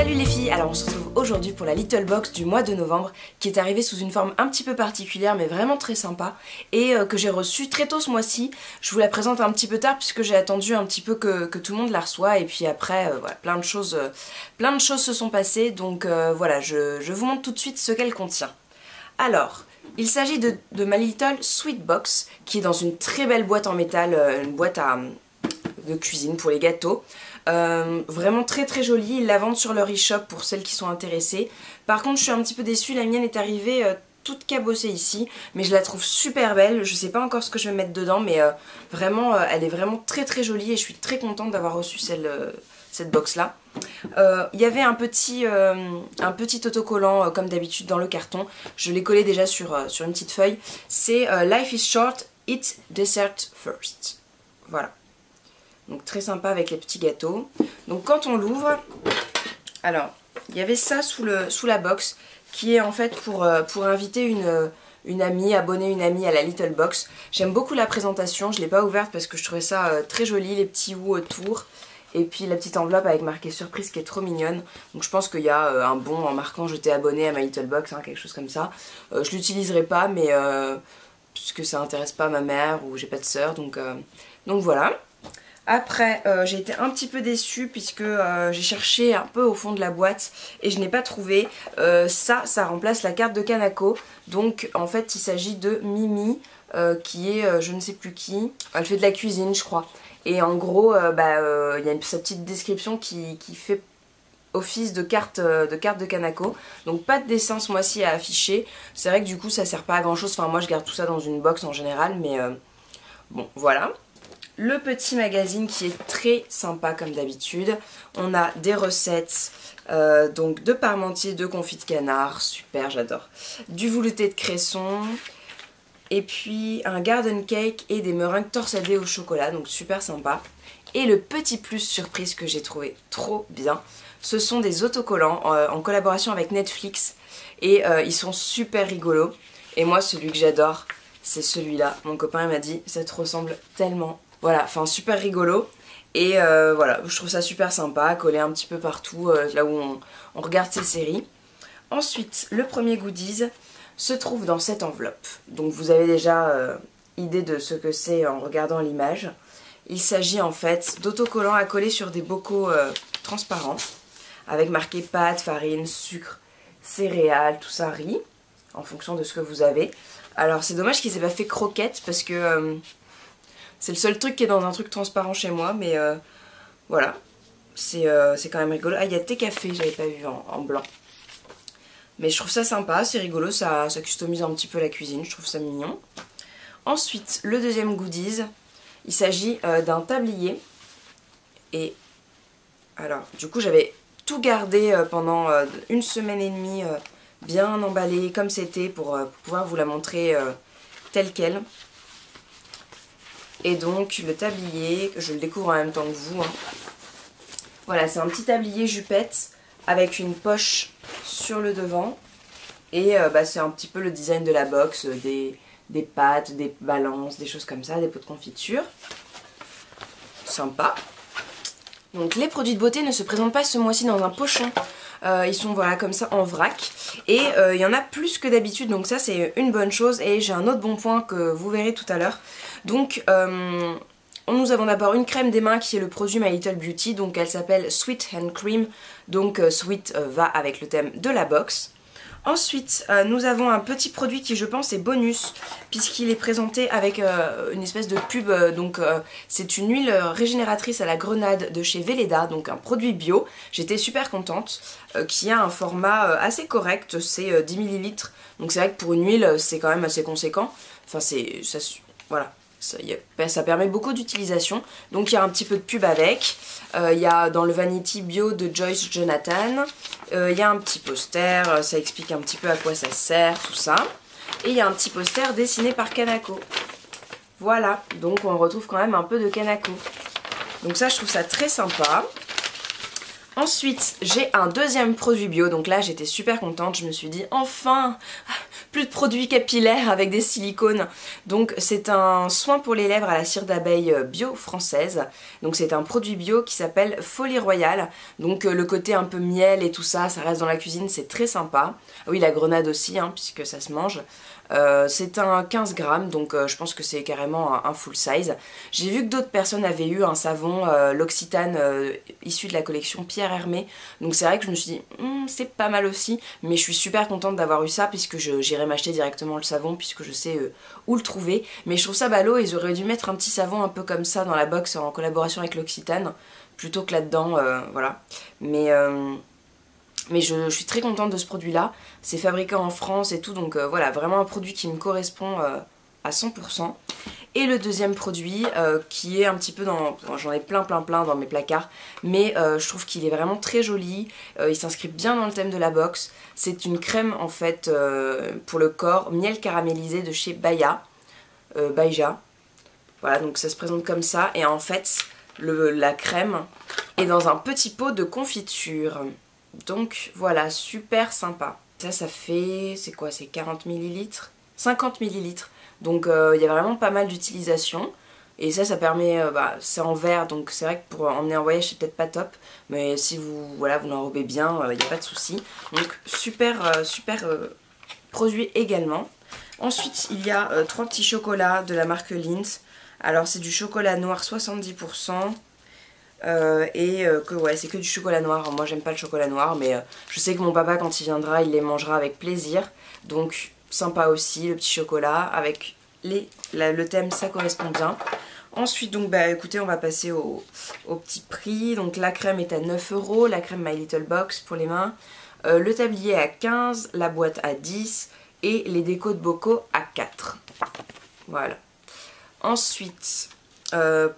Salut les filles, alors on se retrouve aujourd'hui pour la Little Box du mois de novembre qui est arrivée sous une forme un petit peu particulière mais vraiment très sympa et que j'ai reçue très tôt ce mois-ci. Je vous la présente un petit peu tard puisque j'ai attendu un petit peu que tout le monde la reçoive et puis après voilà, plein de choses se sont passées donc voilà, je vous montre tout de suite ce qu'elle contient. Alors, il s'agit de ma Little Sweet Box qui est dans une très belle boîte en métal, une boîte de cuisine pour les gâteaux. Vraiment très très jolie, ils la vendent sur leur e-shop pour celles qui sont intéressées. Par contre je suis un petit peu déçue, la mienne est arrivée toute cabossée ici, mais je la trouve super belle. Je sais pas encore ce que je vais mettre dedans, mais vraiment elle est vraiment très très jolie et je suis très contente d'avoir reçu cette box là. Il y avait un petit autocollant comme d'habitude dans le carton, je l'ai collé déjà sur une petite feuille. C'est Life is short, eat dessert first. Voilà. Donc très sympa avec les petits gâteaux. Donc quand on l'ouvre, alors il y avait ça sous la box qui est en fait pour inviter une amie, abonner une amie à la Little Box. J'aime beaucoup la présentation, je ne l'ai pas ouverte parce que je trouvais ça très joli, les petits ou autour. Et puis la petite enveloppe avec marqué surprise qui est trop mignonne. Donc je pense qu'il y a un bon en marquant je t'ai abonné à ma Little Box, hein, quelque chose comme ça. Je l'utiliserai pas mais puisque ça intéresse pas ma mère ou j'ai pas de soeur donc voilà. Après j'ai été un petit peu déçue puisque j'ai cherché un peu au fond de la boîte et je n'ai pas trouvé. Ça remplace la carte de Kanako. Donc en fait il s'agit de Mimi qui est je ne sais plus qui. Elle fait de la cuisine je crois. Et en gros il y a sa petite description qui fait office de carte de Kanako. Donc pas de dessin ce mois-ci à afficher. C'est vrai que du coup ça sert pas à grand chose. Enfin moi je garde tout ça dans une box en général mais bon voilà. Le petit magazine qui est très sympa comme d'habitude. On a des recettes, donc de parmentier, de confit de canard, super j'adore. Du velouté de cresson, et puis un garden cake et des meringues torsadées au chocolat, donc super sympa. Et le petit plus surprise que j'ai trouvé trop bien, ce sont des autocollants en collaboration avec Netflix. Et ils sont super rigolos. Et moi celui que j'adore, c'est celui-là. Mon copain m'a dit ça te ressemble tellement. Voilà, enfin super rigolo et voilà, je trouve ça super sympa, collé un petit peu partout là où on regarde ces séries. Ensuite, le premier goodies se trouve dans cette enveloppe. Donc vous avez déjà idée de ce que c'est en regardant l'image. Il s'agit en fait d'autocollants à coller sur des bocaux transparents avec marqué pâte, farine, sucre, céréales, tout ça, riz, en fonction de ce que vous avez. Alors c'est dommage qu'il s'est pas fait croquette parce que... c'est le seul truc qui est dans un truc transparent chez moi, mais voilà, c'est quand même rigolo. Ah, il y a thé café, j'avais pas vu en blanc. Mais je trouve ça sympa, c'est rigolo, ça customise un petit peu la cuisine, je trouve ça mignon. Ensuite, le deuxième goodies, il s'agit d'un tablier. Et alors, du coup, j'avais tout gardé pendant une semaine et demie, bien emballé comme c'était, pour pouvoir vous la montrer telle quelle. Et donc le tablier, je le découvre en même temps que vous. Hein. Voilà, c'est un petit tablier jupette avec une poche sur le devant. Et c'est un petit peu le design de la box, des pâtes, des balances, des choses comme ça, des pots de confiture. Sympa. Donc les produits de beauté ne se présentent pas ce mois-ci dans un pochon. Ils sont voilà comme ça en vrac. Et il y en a plus que d'habitude, donc ça c'est une bonne chose. Et j'ai un autre bon point que vous verrez tout à l'heure. Donc nous avons d'abord une crème des mains qui est le produit My Little Beauty. Donc elle s'appelle Sweet Hand Cream. Donc Sweet va avec le thème de la box. Ensuite, nous avons un petit produit qui je pense est bonus puisqu'il est présenté avec une espèce de pub. C'est une huile régénératrice à la grenade de chez Velleda, donc un produit bio. J'étais super contente, qui a un format assez correct, c'est 10 ml. Donc c'est vrai que pour une huile c'est quand même assez conséquent. Enfin voilà. Ça permet beaucoup d'utilisation. Donc il y a un petit peu de pub avec. Il y a dans le Vanity Bio de Joyce Jonathan. Il y a un petit poster, ça explique un petit peu à quoi ça sert, tout ça. Et il y a un petit poster dessiné par Kanako. Voilà, donc on retrouve quand même un peu de Kanako. Donc ça je trouve ça très sympa. Ensuite j'ai un deuxième produit bio. Donc là j'étais super contente, je me suis dit enfin plus de produits capillaires avec des silicones. Donc c'est un soin pour les lèvres à la cire d'abeille bio française. Donc c'est un produit bio qui s'appelle Folie Royale. Donc le côté un peu miel et tout ça, ça reste dans la cuisine, c'est très sympa. Oui, la grenade aussi, hein, puisque ça se mange. C'est un 15 grammes, donc je pense que c'est carrément un full size. J'ai vu que d'autres personnes avaient eu un savon, l'Occitane, issu de la collection Pierre Hermé. Donc c'est vrai que je me suis dit, c'est pas mal aussi, mais je suis super contente d'avoir eu ça, puisque j'irai m'acheter directement le savon, puisque je sais où le trouver. Mais je trouve ça ballot, ils auraient dû mettre un petit savon un peu comme ça dans la box en collaboration avec l'Occitane, plutôt que là-dedans, voilà. Mais je suis très contente de ce produit là, c'est fabriqué en France et tout, donc voilà, vraiment un produit qui me correspond à 100%. Et le deuxième produit qui est un petit peu dans... J'en ai plein dans mes placards, mais je trouve qu'il est vraiment très joli, il s'inscrit bien dans le thème de la box. C'est une crème en fait pour le corps, miel caramélisé de chez Baja. Voilà, donc ça se présente comme ça, et en fait la crème est dans un petit pot de confiture. Donc voilà, super sympa. Ça fait, c'est quoi, c'est 40 ml 50 ml. Donc il y a vraiment pas mal d'utilisation. Et ça permet, c'est en verre, donc c'est vrai que pour emmener en voyage c'est peut-être pas top. Mais si vous l'enrobez bien, il n'y a pas de souci. Donc super produit également. Ensuite il y a 3 petits chocolats de la marque Lindt. Alors c'est du chocolat noir 70%. C'est que du chocolat noir. Moi j'aime pas le chocolat noir, mais je sais que mon papa quand il viendra il les mangera avec plaisir, donc sympa aussi le petit chocolat avec le thème, ça correspond bien. Ensuite donc écoutez, on va passer au petit prix. Donc la crème est à 9 €, la crème My Little Box pour les mains, le tablier à 15, la boîte à 10 et les décos de bocaux à 4. Voilà. Ensuite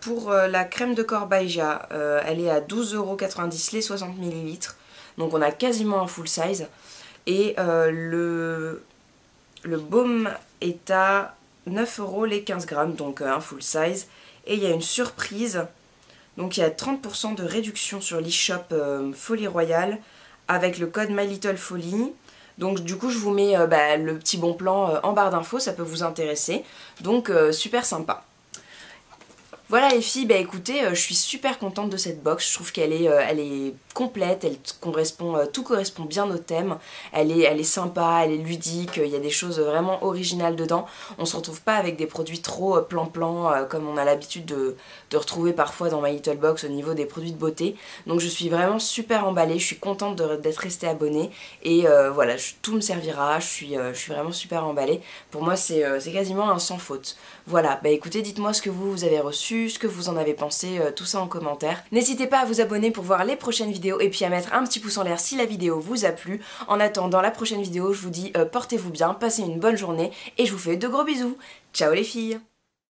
pour la crème de corps Baja, elle est à 12,90 € les 60 ml. Donc on a quasiment un full size. Et le baume est à 9 € les 15 grammes, donc un full size. Et il y a une surprise. Donc il y a 30% de réduction sur l'e-shop Folie Royale avec le code MyLittleFolie. Donc du coup je vous mets le petit bon plan en barre d'infos, ça peut vous intéresser. Donc super sympa. Voilà les filles, écoutez, je suis super contente de cette box, je trouve qu'elle est complète, tout correspond bien au thème, elle est sympa, elle est ludique, il y a des choses vraiment originales dedans. On se retrouve pas avec des produits trop plan-plan comme on a l'habitude de retrouver parfois dans My Little Box au niveau des produits de beauté. Donc je suis vraiment super emballée, je suis contente d'être restée abonnée et voilà, tout me servira, je suis vraiment super emballée. Pour moi c'est quasiment un sans faute. Voilà, écoutez, dites-moi ce que vous avez reçu, ce que vous en avez pensé, tout ça en commentaire. N'hésitez pas à vous abonner pour voir les prochaines vidéos et puis à mettre un petit pouce en l'air si la vidéo vous a plu. En attendant la prochaine vidéo, je vous dis portez-vous bien, passez une bonne journée et je vous fais de gros bisous. Ciao les filles!